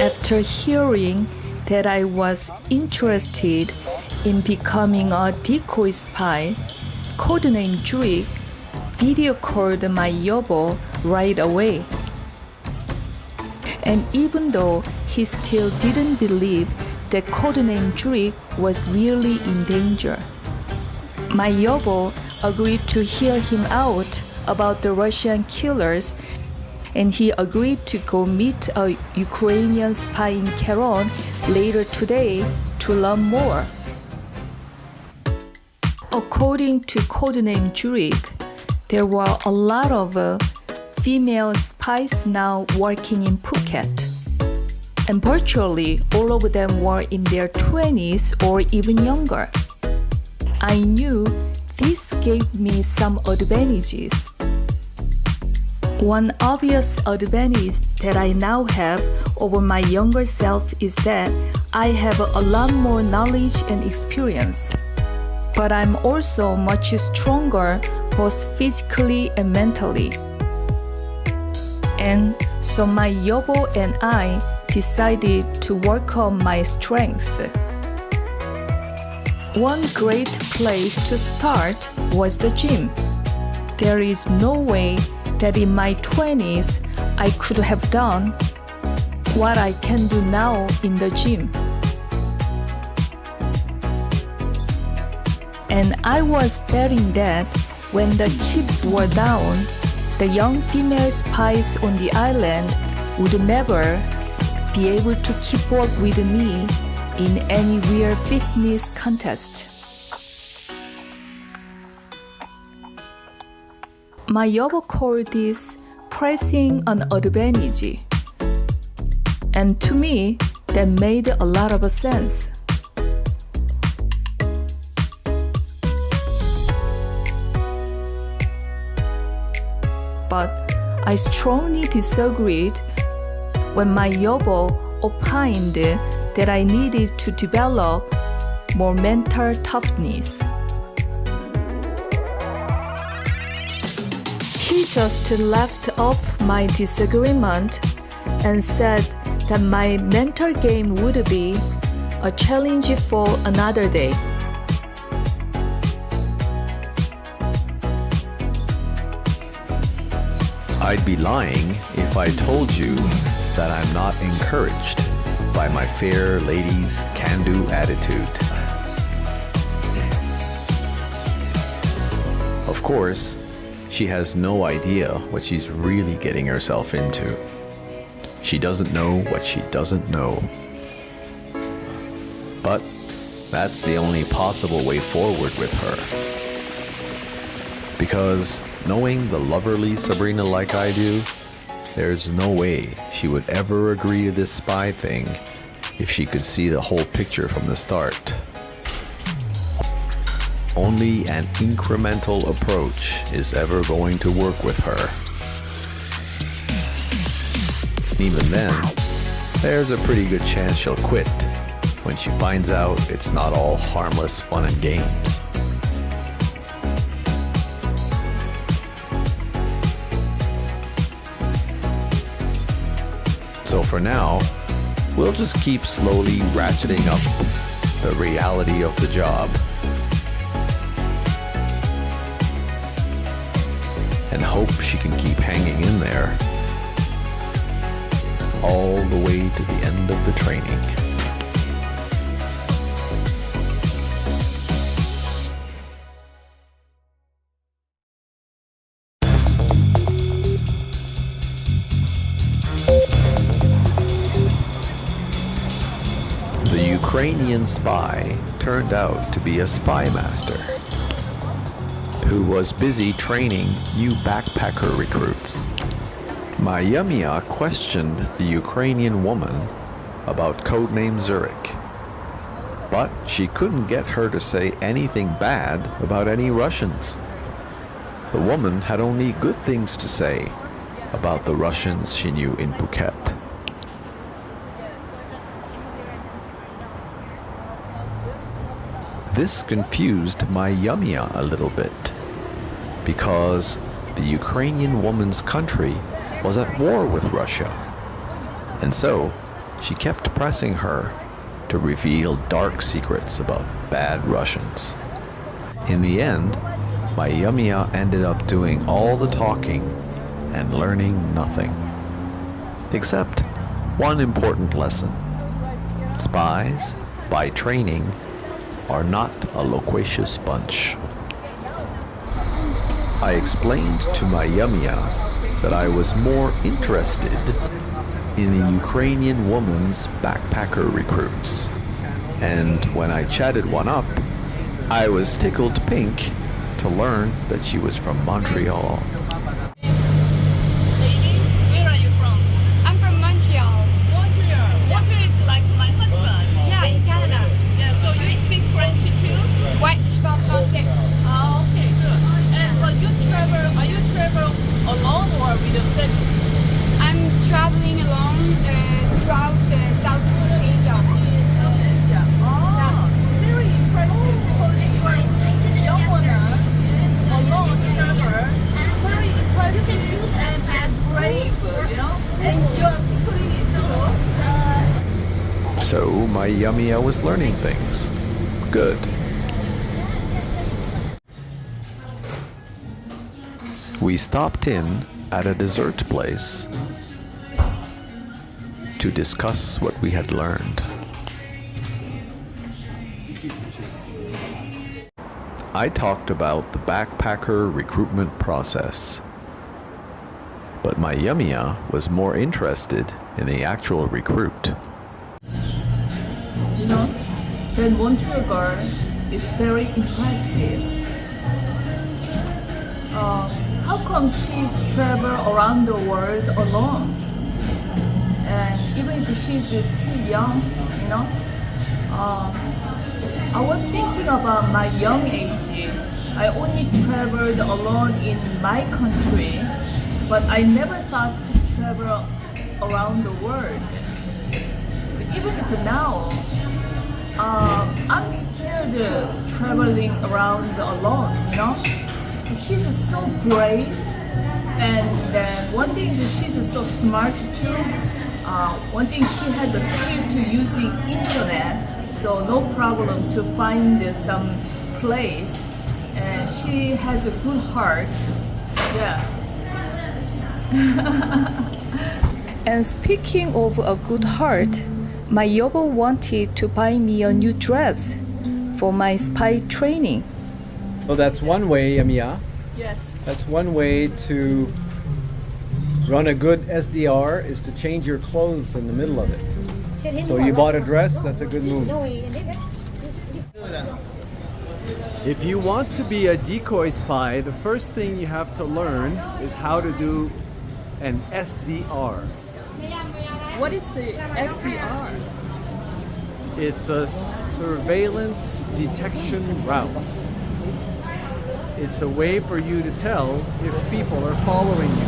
After hearing that I was interested in becoming a decoy spy, codename Jurik, video called my yobo right away. And even though he still didn't believe that codename Jurik was really in danger, my yobo agreed to hear him out about the Russian killers, and he agreed to go meet a Ukrainian spy in Kherson later today to learn more. According to codename Jurik, there were a lot of female spies now working in Phuket, and virtually all of them were in their 20s or even younger. I knew this gave me some advantages. One obvious advantage that I now have over my younger self is that I have a lot more knowledge and experience. But I'm also much stronger both physically and mentally. And so my yobo and I decided to work on my strength. One great place to start was the gym. There is no way that in my 20s I could have done what I can do now in the gym. And I was betting that when the chips were down, the young female spies on the island would never be able to keep up with me in any real fitness contest. My yobo called this pressing an advantage, and to me, that made a lot of sense. But I strongly disagreed when my yobo opined that I needed to develop more mental toughness. He just laughed off my disagreement and said that my mental game would be a challenge for another day. I'd be lying if I told you that I'm not encouraged by my fair lady's can-do attitude. Of course, she has no idea what she's really getting herself into. She doesn't know what she doesn't know. But that's the only possible way forward with her. Because knowing the loverly Sabrina like I do, there's no way she would ever agree to this spy thing if she could see the whole picture from the start. Only an incremental approach is ever going to work with her. Even then, there's a pretty good chance she'll quit when she finds out it's not all harmless fun and games. So for now, we'll just keep slowly ratcheting up the reality of the job and hope she can keep hanging in there all the way to the end of the training. The Ukrainian spy turned out to be a spy master who was busy training new backpacker recruits. Mayamia questioned the Ukrainian woman about codename Zurich, but she couldn't get her to say anything bad about any Russians. The woman had only good things to say about the Russians she knew in Phuket. This confused Mayamia a little bit, because the Ukrainian woman's country was at war with Russia, and so she kept pressing her to reveal dark secrets about bad Russians. In the end, my Yumia ended up doing all the talking and learning nothing. Except one important lesson. Spies, by training, are not a loquacious bunch. I explained to my Yumia that I was more interested in the Ukrainian woman's backpacker recruits. And when I chatted one up, I was tickled pink to learn that she was from Montreal. Lady, where are you from? I'm from Montreal. Montreal. Montreal is like my husband. Yeah, in Canada. Yeah, so you speak French too? Ouais, je parle français. Ah, okay, good. And but are you travel alone or with a family? I'm traveling alone throughout Southeast Asia. Oh, very impressive because you are a young woman, alone traveler. It's very impressive and brave, you know? And you're putting it through. So my Yumia was learning things. Good. We stopped in at a dessert place to discuss what we had learned. I talked about the backpacker recruitment process, but my Yumia was more interested in the actual recruit. You know, that Montreal girl is very impressive. How come she travel around the world alone? And even if she's still young, you know, I was thinking about my young age. I only traveled alone in my country, but I never thought to travel around the world. But even if now, I'm scared traveling around alone, you know. She's so brave, and one thing is she's so smart too. One thing, she has a skill to using internet, so no problem to find some place. And she has a good heart. Yeah. And speaking of a good heart, my yobo wanted to buy me a new dress for my spy training. So that's one way, Amia. Yes. That's one way to run a good SDR, is to change your clothes in the middle of it. So you bought a dress, that's a good move. If you want to be a decoy spy, the first thing you have to learn is how to do an SDR. What is the SDR? It's a surveillance detection route. It's a way for you to tell if people are following you.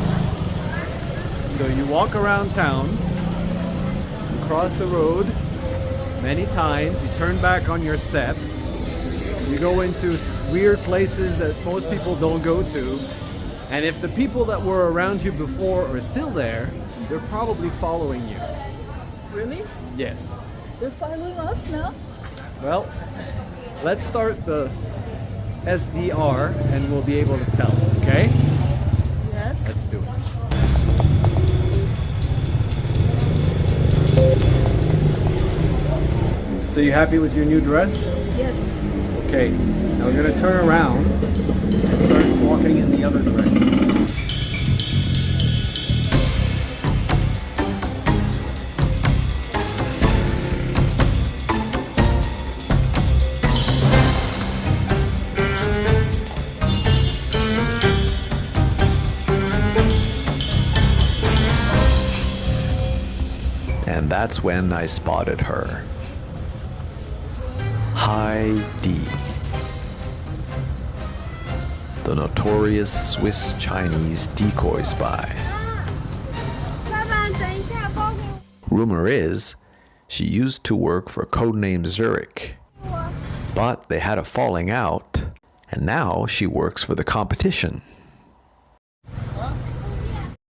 So you walk around town, you cross the road many times, you turn back on your steps, you go into weird places that most people don't go to, and if the people that were around you before are still there, they're probably following you. Really? Yes. They're following us now? Well, let's start the SDR and we'll be able to tell, okay? Yes. Let's do it. So you happy with your new dress? Yes. Okay, now we're gonna turn around and start walking in the other direction. And that's when I spotted her. Heidi, the notorious Swiss-Chinese decoy spy. Rumor is, she used to work for codename Zurich, but they had a falling out, and now she works for the competition.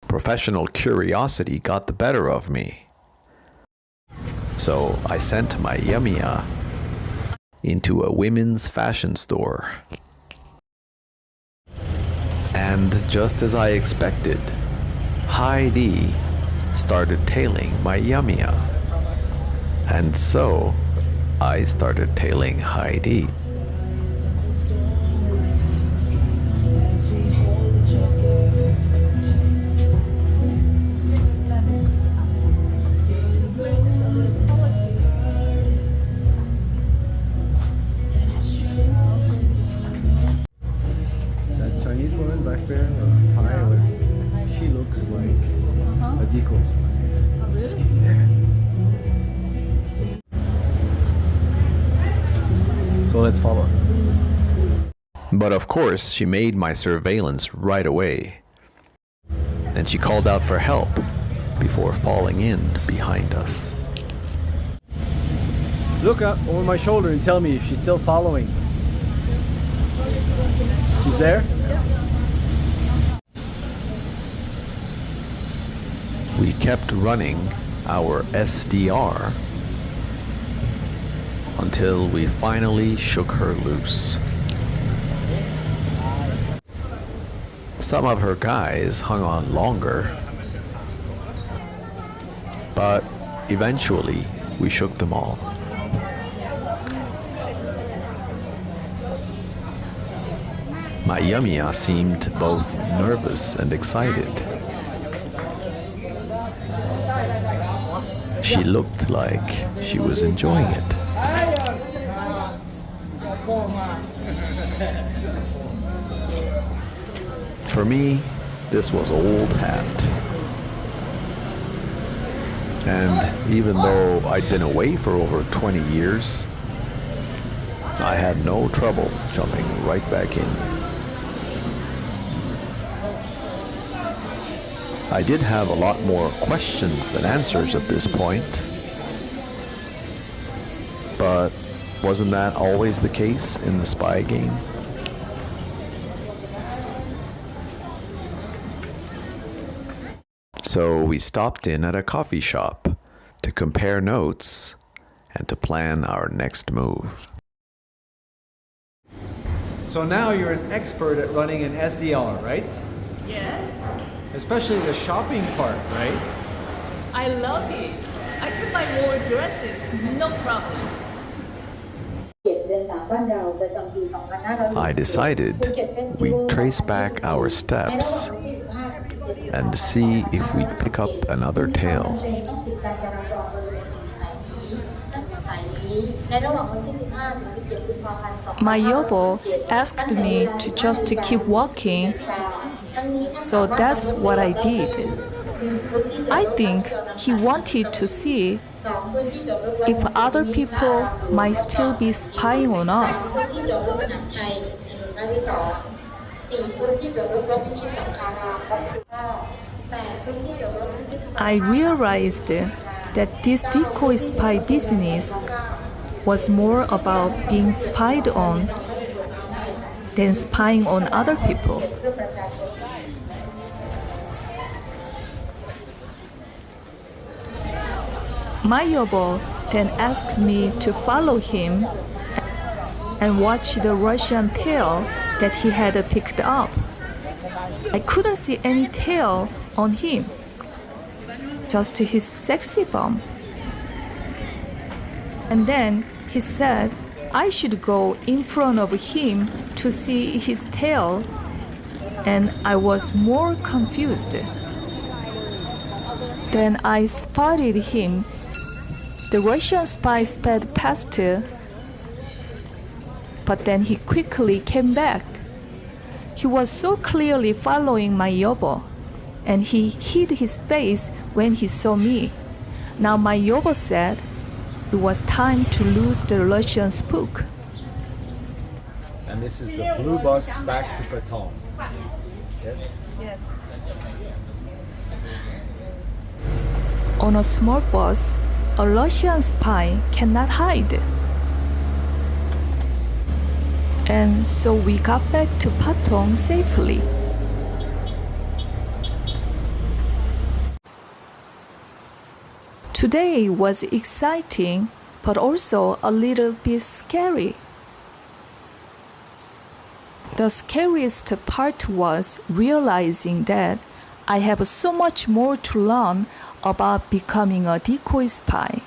Professional curiosity got the better of me. So I sent my Yamiya into a women's fashion store. And just as I expected, Heidi started tailing my Yamiya. And so I started tailing Heidi. That Chinese woman back there, or Thai, or she looks like a decoy spy. Oh, really? So let's follow her. But of course, she made my surveillance right away. And she called out for help before falling in behind us. Look up over my shoulder and tell me if she's still following. She's there? We kept running our SDR until we finally shook her loose. Some of her guys hung on longer, but eventually we shook them all. My Yamiya seemed both nervous and excited. She looked like she was enjoying it. For me, this was old hat. And even though I'd been away for over 20 years, I had no trouble jumping right back in. I did have a lot more questions than answers at this point. But wasn't that always the case in the spy game? So we stopped in at a coffee shop to compare notes and to plan our next move. So now you're an expert at running an SDR, right? Yes. Especially the shopping part, right? I love it. I can buy more dresses, no problem. I decided we'd trace back our steps and see if we'd pick up another tale. My yobo asked me to just to keep walking, so that's what I did. I think he wanted to see if other people might still be spying on us. I realized that this decoy spy business was more about being spied on than spying on other people. My yobo then asked me to follow him and watch the Russian tail that he had picked up. I couldn't see any tail on him, just his sexy bum. And then he said I should go in front of him to see his tail, and I was more confused. Then I spotted him. The Russian spy sped past, but then he quickly came back. He was so clearly following my yobo, and he hid his face when he saw me. Now my yobo said it was time to lose the Russian spook. And this is the blue bus back to Patong. Yes? Yes. On a small bus, a Russian spy cannot hide. And so we got back to Patong safely. Today was exciting, but also a little bit scary. The scariest part was realizing that I have so much more to learn about becoming a decoy spy.